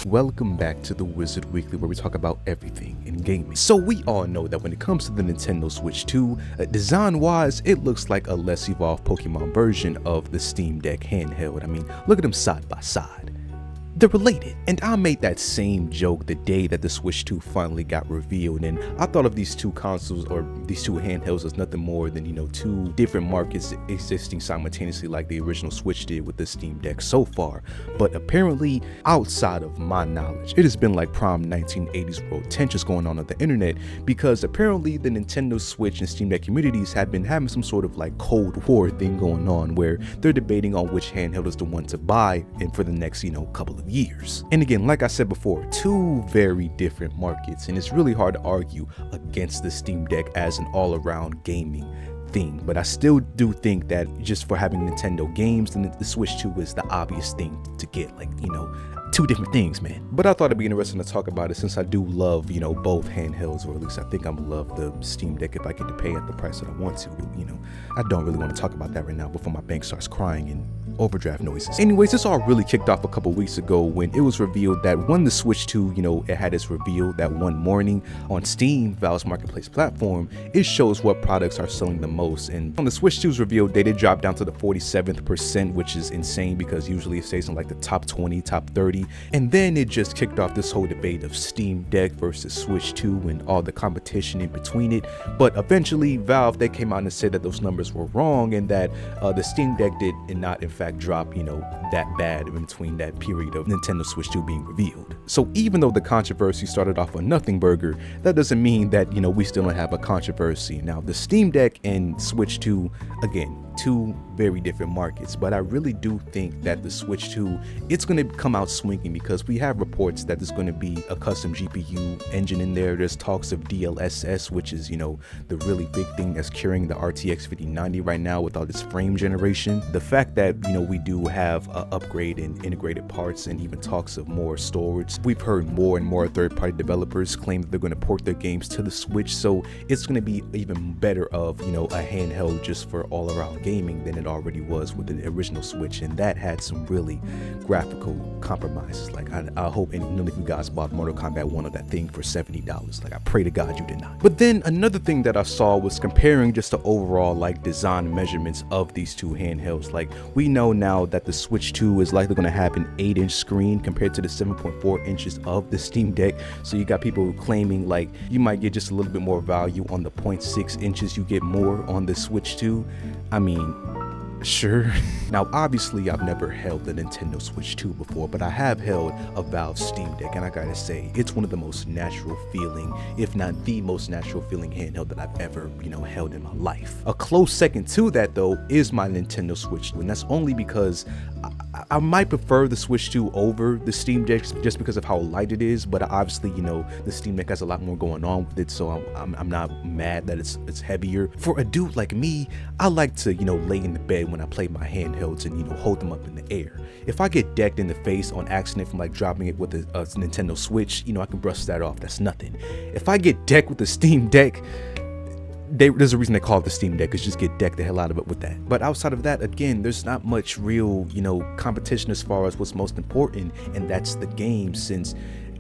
welcome back to the Wizard Weekly, where we talk about everything in gaming. So we all know that when it comes to the Nintendo Switch 2, design-wise, it looks like a less evolved Pokemon version of the Steam Deck handheld. I mean, look at them side by side. They're related, and I made that same joke the day that the Switch 2 finally got revealed, and I thought of these two consoles or these two handhelds as nothing more than, two different markets existing simultaneously like the original Switch did with the Steam Deck so far. But apparently, outside of my knowledge, it has been like prime 1980s world tensions going on the internet, because apparently the Nintendo Switch and Steam Deck communities have been having some sort of like Cold War thing going on, where they're debating on which handheld is the one to buy and for the next, couple of years. And again, like I said before, two very different markets, and it's really hard to argue against the Steam Deck as an all-around gaming thing. But I still do think that just for having Nintendo games, the Switch 2 is the obvious thing to get, two different things, man. But I thought it'd be interesting to talk about it, since I do love, both handhelds, or at least I think I'm gonna love the Steam Deck if I get to pay at the price that I want to. I don't really want to talk about that right now before my bank starts crying and overdraft noises. Anyways, this all really kicked off a couple weeks ago when it was revealed that when the Switch 2, it had its reveal that one morning on Steam, Valve's marketplace platform. It shows what products are selling the most, and on the Switch 2's reveal, they did drop down to the 47th percent, which is insane because usually it stays in like the top 20, top 30. And then it just kicked off this whole debate of Steam Deck versus Switch 2 and all the competition in between it. But eventually Valve, they came out and said that those numbers were wrong, and that the Steam Deck did not in fact drop that bad in between that period of Nintendo Switch 2 being revealed. So even though the controversy started off on nothing burger, that doesn't mean that we still don't have a controversy. Now the Steam Deck and Switch 2, again, two very different markets, but I really do think that the Switch 2, it's going to come out swinging, because we have reports that there's going to be a custom GPU engine in there. There's talks of DLSS, which is the really big thing that's curing the RTX 5090 right now with all this frame generation. The fact that we do have a upgrade in integrated parts, and even talks of more storage. We've heard more and more third-party developers claim that they're going to port their games to the Switch, so it's going to be even better of a handheld just for all-around gaming than it already was with the original Switch, and that had some really graphical compromises. Like I hope none of you guys bought Mortal Kombat 1 of that thing for $70. Like I pray to God you did not. But then another thing that I saw was comparing just the overall design measurements of these two handhelds. Like we know now that the Switch 2 is likely going to have an 8-inch screen compared to the 7.4 inches of the Steam Deck. So you got people claiming you might get just a little bit more value on the 0.6 inches you get more on the Switch 2. I mean, sure. Now obviously I've never held the Nintendo Switch 2 before, but I have held a Valve Steam Deck, and I gotta say, it's one of the most natural feeling, if not the most natural feeling handheld that I've ever held in my life. A close second to that though is my Nintendo Switch 2, and that's only because I might prefer the Switch 2 over the Steam Deck just because of how light it is, but obviously the Steam Deck has a lot more going on with it, so I'm not mad that it's heavier. For a dude like me, I like to lay in the bed when I play my handhelds and hold them up in the air. If I get decked in the face on accident from dropping it with a Nintendo Switch, I can brush that off. That's nothing. If I get decked with the Steam Deck, there's a reason they call it the Steam Deck, is just get decked the hell out of it with that. But outside of that, again, there's not much real competition as far as what's most important, and that's the game. Since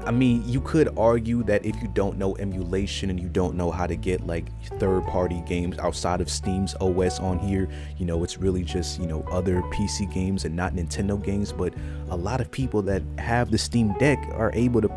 I mean, you could argue that if you don't know emulation and you don't know how to get third-party games outside of Steam's OS on here, it's really just other PC games and not Nintendo games. But a lot of people that have the Steam Deck are able to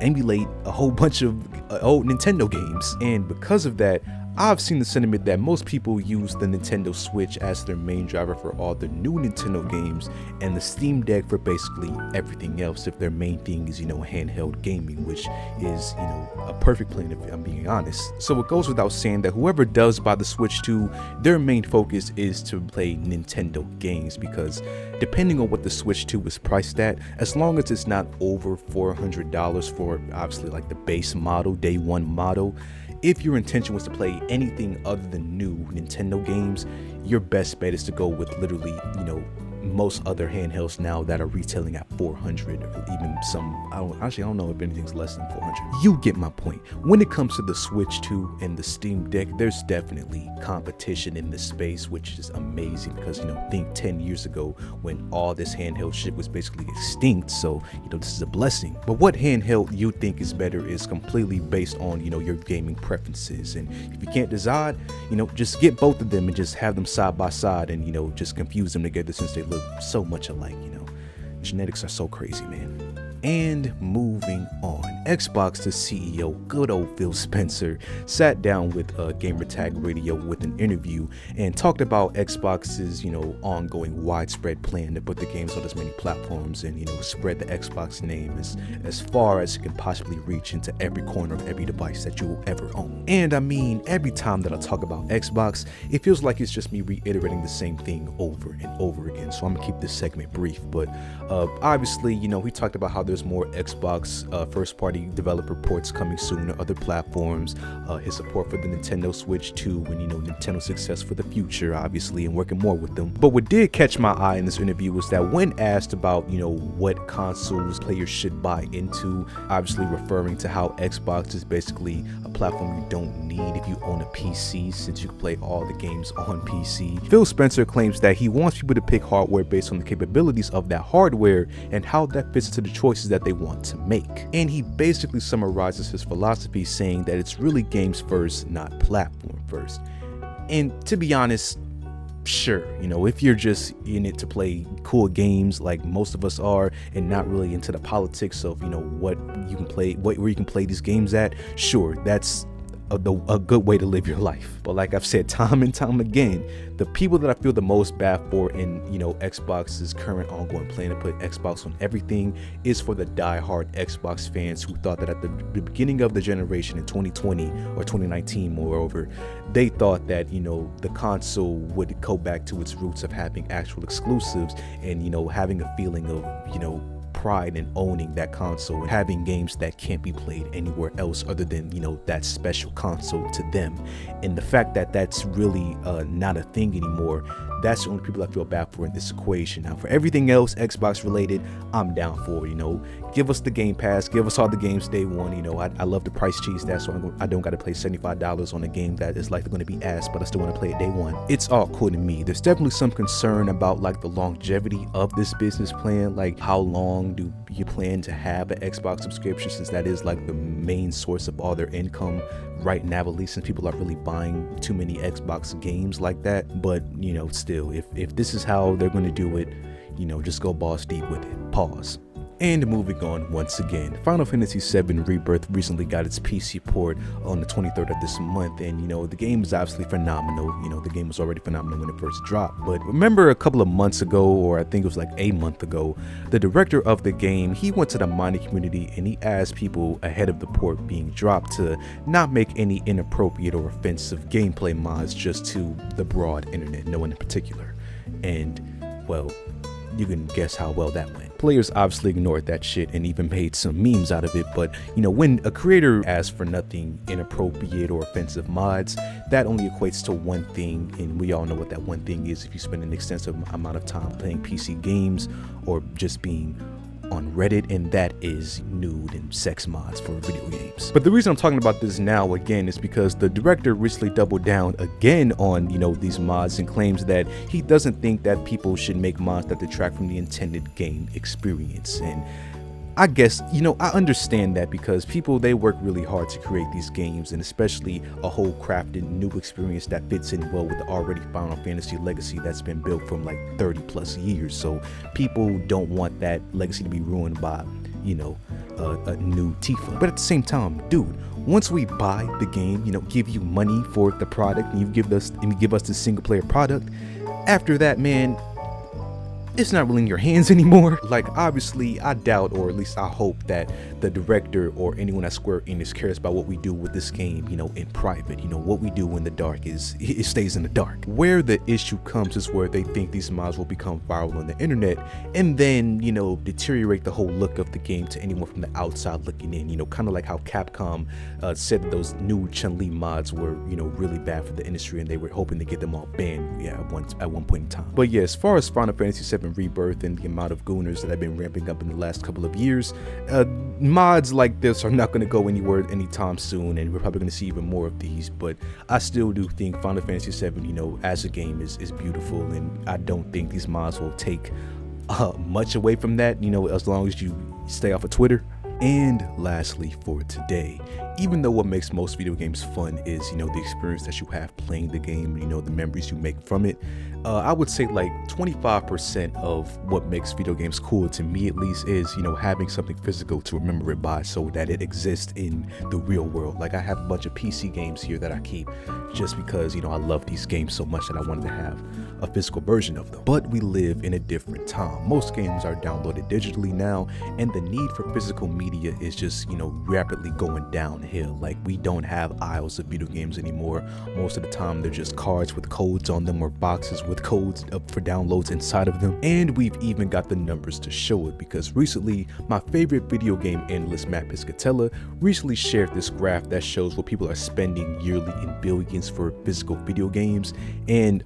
emulate a whole bunch of old Nintendo games, and because of that, I've seen the sentiment that most people use the Nintendo Switch as their main driver for all the new Nintendo games, and the Steam Deck for basically everything else if their main thing is, handheld gaming, which is, a perfect plan if I'm being honest. So it goes without saying that whoever does buy the Switch 2, their main focus is to play Nintendo games, because depending on what the Switch 2 is priced at, as long as it's not over $400 for obviously the base model, day one model, if your intention was to play anything other than new Nintendo games, your best bet is to go with literally, most other handhelds now that are retailing at 400, or even some, I don't know if anything's less than 400. You get my point. When it comes to the Switch 2 and the Steam Deck, there's definitely competition in this space, which is amazing because, think 10 years ago when all this handheld shit was basically extinct. So, this is a blessing. But what handheld you think is better is completely based on, your gaming preferences. And if you can't decide, just get both of them and just have them side by side and, just confuse them together since they look so much alike. Genetics are so crazy, man. And moving on, Xbox, the CEO, good old Phil Spencer, sat down with Gamertag Radio with an interview and talked about Xbox's, ongoing widespread plan to put the games on as many platforms and, spread the Xbox name as far as it can possibly reach into every corner of every device that you will ever own. And I mean, every time that I talk about Xbox, it feels like it's just me reiterating the same thing over and over again. So I'm gonna keep this segment brief, but obviously, he talked about how there's more Xbox first-party developer ports coming soon to other platforms, his support for the Nintendo Switch 2, and Nintendo's success for the future, obviously, and working more with them. But what did catch my eye in this interview was that when asked about what consoles players should buy into, obviously referring to how Xbox is basically a platform you don't need if you own a PC, since you can play all the games on PC. Phil Spencer claims that he wants people to pick hardware based on the capabilities of that hardware and how that fits into the choices that they want to make. And he basically summarizes his philosophy saying that it's really games first, not platform first. And to be honest, sure, if you're just in it to play cool games like most of us are and not really into the politics of what you can play, where you can play these games at, sure, that's a good way to live your life. But like I've said time and time again, the people that I feel the most bad for in Xbox's current ongoing plan to put Xbox on everything is for the die-hard Xbox fans who thought that at the beginning of the generation in 2020 or 2019, moreover, they thought that the console would go back to its roots of having actual exclusives and having a feeling of pride in owning that console and having games that can't be played anywhere else other than that special console to them. And the fact that that's really not a thing anymore, that's the only people I feel bad for in this equation. Now for everything else Xbox related, I'm down for. Give us the Game Pass, give us all the games day one. I love the price cheese, that's so I don't got to pay $75 on a game that is likely going to be ass, but I still want to play it day one. It's all cool to me. There's definitely some concern about like the longevity of this business plan, like how long do you plan to have an Xbox subscription, since that is like the main source of all their income right now, at least, since people are really buying too many Xbox games like that. But still, if this is how they're going to do it, just go balls deep with it. Pause. And moving on once again, Final Fantasy VII Rebirth recently got its PC port on the 23rd of this month, and the game is obviously phenomenal. The game was already phenomenal when it first dropped, but remember a couple of months ago, or I think it was like a month ago, the director of the game, he went to the mining community and he asked people ahead of the port being dropped to not make any inappropriate or offensive gameplay mods just to the broad internet, no one in particular. And well, you can guess how well that went. Players obviously ignored that shit and even made some memes out of it, but when a creator asks for nothing inappropriate or offensive mods, that only equates to one thing, and we all know what that one thing is if you spend an extensive amount of time playing PC games or just being on Reddit, and that is nude and sex mods for video games. But the reason I'm talking about this now again is because the director recently doubled down again on these mods and claims that he doesn't think that people should make mods that detract from the intended game experience. And I guess, I understand that because people, they work really hard to create these games, and especially a whole crafted new experience that fits in well with the already Final Fantasy legacy that's been built from like 30 plus years. So people don't want that legacy to be ruined by, a new Tifa. But at the same time, dude, once we buy the game, give you money for the product, and you give us the single player product, after that, man, it's not really in your hands anymore. Like, obviously, I doubt, or at least I hope, that the director or anyone at Square Enix cares about what we do with this game, in private. What we do in the dark it stays in the dark. Where the issue comes is where they think these mods will become viral on the internet and then, deteriorate the whole look of the game to anyone from the outside looking in. Kind of like how Capcom said that those new Chun-Li mods were, really bad for the industry, and they were hoping to get them all banned, at one point in time. But yeah, as far as Final Fantasy VII 7 Rebirth and the amount of gooners that have been ramping up in the last couple of years, mods like this are not going to go anywhere anytime soon, and we're probably going to see even more of these. But I still do think Final Fantasy VII, you know, as a game is beautiful, and I don't think these mods will take much away from that, you know, as long as you stay off of Twitter. And lastly for today, even though what makes most video games fun is, you know, the experience that you have playing the game, you know, the memories you make from it, I would say like 25% of what makes video games cool, to me at least, is, you know, having something physical to remember it by so that it exists in the real world. Like I have a bunch of PC games here that I keep just because, you know, I love these games so much that I wanted to have a physical version of them. But we live in a different time. Most games are downloaded digitally now, and the need for physical media is just, you know, rapidly going downhill. Like we don't have aisles of video games anymore. Most of the time they're just cards with codes on them or boxes with codes up for downloads inside of them. And we've even got the numbers to show it, because recently my favorite video game analyst Matt Piscatella recently shared this graph that shows what people are spending yearly in billions for physical video games. And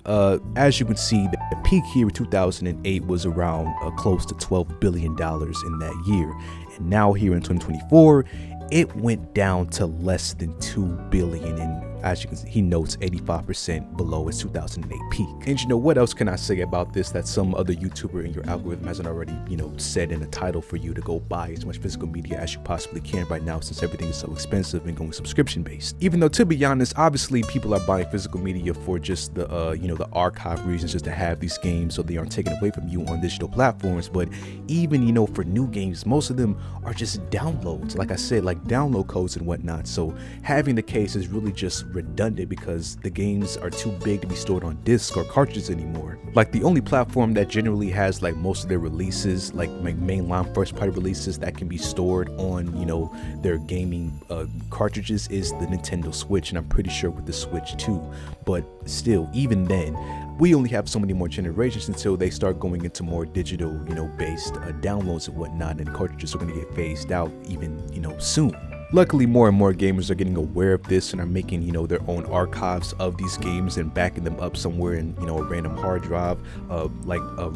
as you can see, the peak here in 2008 was around close to $12 billion in that year. And now here in 2024, it went down to less than $2 billion, and as you can see, he notes 85% below its 2008 peak. And you know, what else can I say about this that some other YouTuber in your algorithm hasn't already, you know, said in the title for you to go buy as much physical media as you possibly can right now, since everything is so expensive and going subscription based. Even though, to be honest, obviously people are buying physical media for just the you know, the archive reasons, just to have these games so they aren't taken away from you on digital platforms. But even, you know, for new games, most of them are just downloads, like I said, like download codes and whatnot. So having the case is really just redundant, because the games are too big to be stored on discs or cartridges anymore. Like the only platform that generally has like most of their releases, like mainline first party releases that can be stored on, you know, their gaming cartridges, is the Nintendo Switch, and I'm pretty sure with the Switch too. But still, even then, we only have so many more generations until they start going into more digital, you know, based downloads and whatnot, and cartridges are going to get phased out even, you know, soon. Luckily, more and more gamers are getting aware of this and are making, you know, their own archives of these games and backing them up somewhere in, you know, a random hard drive.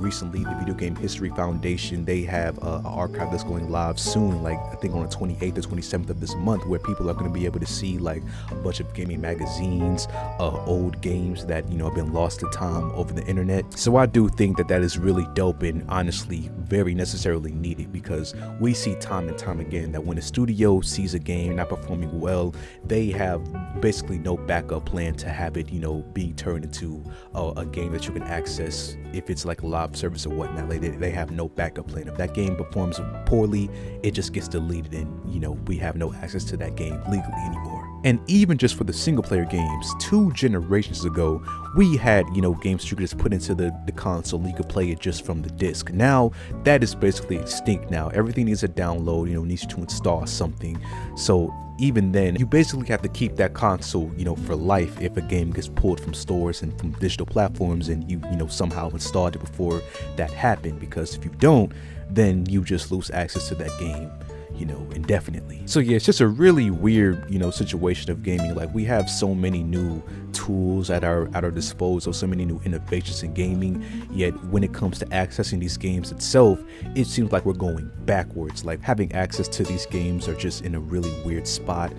Recently, the Video Game History Foundation, they have an archive that's going live soon, like I think on the 28th or 27th of this month, where people are going to be able to see like a bunch of gaming magazines, old games that, you know, have been lost to time over the internet. So I do think that that is really dope, and honestly very necessarily needed, because we see time and time again that when a studio sees a game not performing well, they have basically no backup plan to have it, you know, being turned into a game that you can access if it's like a live service or whatnot. Like they have no backup plan. If that game performs poorly, it just gets deleted, and, you know, we have no access to that game legally anymore. And even just for the single player games, 2 generations ago, we had, you know, games you could just put into the console, you could play it just from the disc. Now that is basically extinct. Now everything needs a download, you know, needs to install something. So even then, you basically have to keep that console, you know, for life if a game gets pulled from stores and from digital platforms, and you know, somehow installed it before that happened. Because if you don't, then you just lose access to that game, you know, indefinitely. So yeah, it's just a really weird, you know, situation of gaming. Like we have so many new tools at our disposal, so many new innovations in gaming, yet when it comes to accessing these games itself, it seems like we're going backwards. Like having access to these games are just in a really weird spot.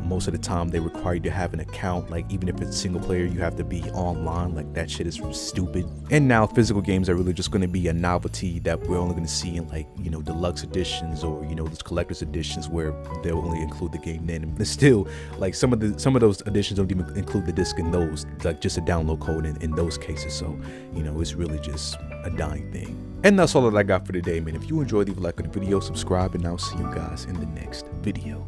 Most of the time they require you to have an account. Like even if it's single player, you have to be online. Like that shit is stupid. And now physical games are really just going to be a novelty that we're only going to see in, like, you know, deluxe editions, or, you know, those collector's editions where they'll only include the game then. And still, like some of those editions don't even include the disc in those, like just a download code in those cases. So, you know, it's really just a dying thing. And that's all that I got for today, man. If you enjoyed, leave a like on the video, subscribe, and I'll see you guys in the next video.